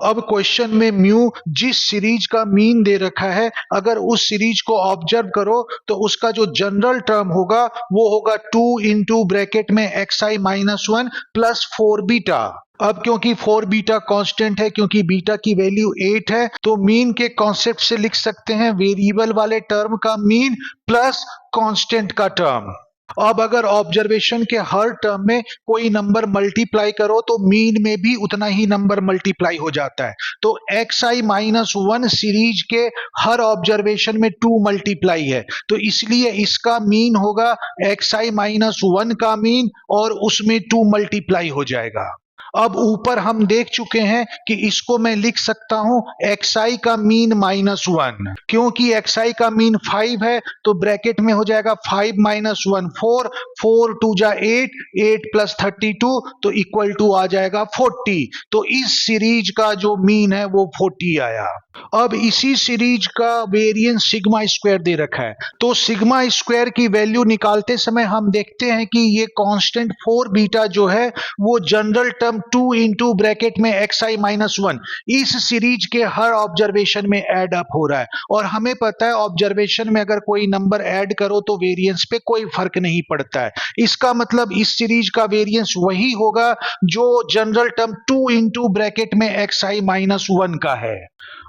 अब क्वेश्चन में म्यू जिस सीरीज का मीन दे रखा है, अगर उस सीरीज को ऑब्जर्व करो तो उसका जो जनरल टर्म होगा वो होगा 2 इंटू ब्रैकेट में xi माइनस 1 प्लस 4 बीटा। अब क्योंकि 4 बीटा कांस्टेंट है, क्योंकि बीटा की वैल्यू 8 है, तो मीन के कॉन्सेप्ट से लिख सकते हैं वेरिएबल वाले टर्म का मीन प्लस कांस्टेंट का टर्म। अब अगर ऑब्जर्वेशन के हर टर्म में कोई नंबर मल्टीप्लाई करो तो मीन में भी उतना ही नंबर मल्टीप्लाई हो जाता है। तो xi माइनस 1 सीरीज के हर ऑब्जर्वेशन में 2 मल्टीप्लाई है, तो इसलिए इसका मीन होगा xi माइनस 1 का मीन और उसमें 2 मल्टीप्लाई हो जाएगा। अब ऊपर हम देख चुके हैं कि इसको मैं लिख सकता हूं xi का मीन माइनस 1, क्योंकि xi का मीन 5 है तो ब्रैकेट में हो जाएगा 5 माइनस 1 4, 4 टू जा 8, 8 प्लस 32 तो इक्वल टू आ जाएगा 40। तो इस सीरीज का जो मीन है वो 40 आया। अब इसी सीरीज का वेरिएंस सिग्मा स्क्वायर दे रखा है, तो सिग्मा स्क्वायर की वैल्यू निकालते समय हम देखते हैं कि ये कांस्टेंट 4 बीटा जो है वो जनरल टर्म 2 इंटू ब्रैकेट में xi माइनस 1 इस सीरीज के हर ऑब्जर्वेशन में ऐड अप हो रहा है। और हमें पता है ऑब्जर्वेशन में अगर कोई नंबर ऐड करो तो वेरिएंस पे कोई फर्क नहीं पड़ता है। इसका मतलब इस सीरीज का वेरिएंस वही होगा जो जनरल टर्म 2 इंटू ब्रैकेट में xi माइनस 1 का है।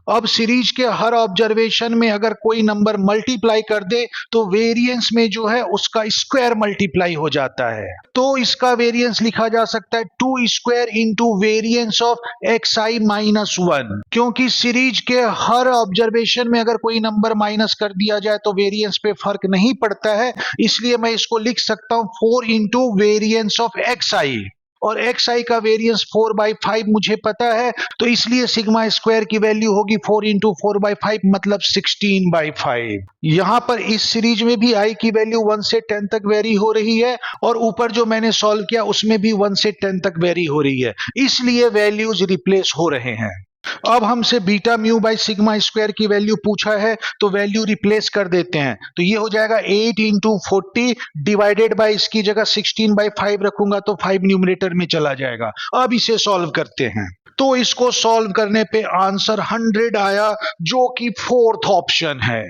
अब सीरीज के हर ऑब्जर्वेशन में अगर कोई नंबर मल्टीप्लाई कर दे तो वेरिएंस में जो है उसका स्क्वायर मल्टीप्लाई हो जाता है, तो इसका वेरिएंस लिखा जा सकता है 2 square into variance of xi minus 1। क्योंकि सीरीज के हर ऑब्जर्वेशन में अगर कोई नंबर माइनस कर दिया जाए तो वेरिएंस पे फर्क नहीं पड़ता है, इसलिए मैं इसको लिख सकता हूं 4 इंटू वेरिएंस ऑफ xi, और xi का वेरिएंस 4/5 मुझे पता है, तो इसलिए सिग्मा स्क्वायर की वैल्यू होगी 4 इंटू 4/5 मतलब 16/5। यहां पर इस सीरीज में भी i की वैल्यू 1 से 10 तक वेरी हो रही है, और ऊपर जो मैंने सॉल्व किया उसमें भी 1 से 10 तक वेरी हो रही है, इसलिए वैल्यूज रिप्लेस हो रहे हैं। अब हमसे beta mu by sigma square की वैल्यू पूछा है, तो वैल्यू रिप्लेस कर देते हैं, तो ये हो जाएगा 8 इंटू 40 डिवाइडेड बाई, इसकी जगह 16/5 रखूंगा तो 5 न्यूमरेटर में चला जाएगा। अब इसे सॉल्व करते हैं, तो इसको सॉल्व करने पे आंसर 100 आया, जो कि फोर्थ ऑप्शन है।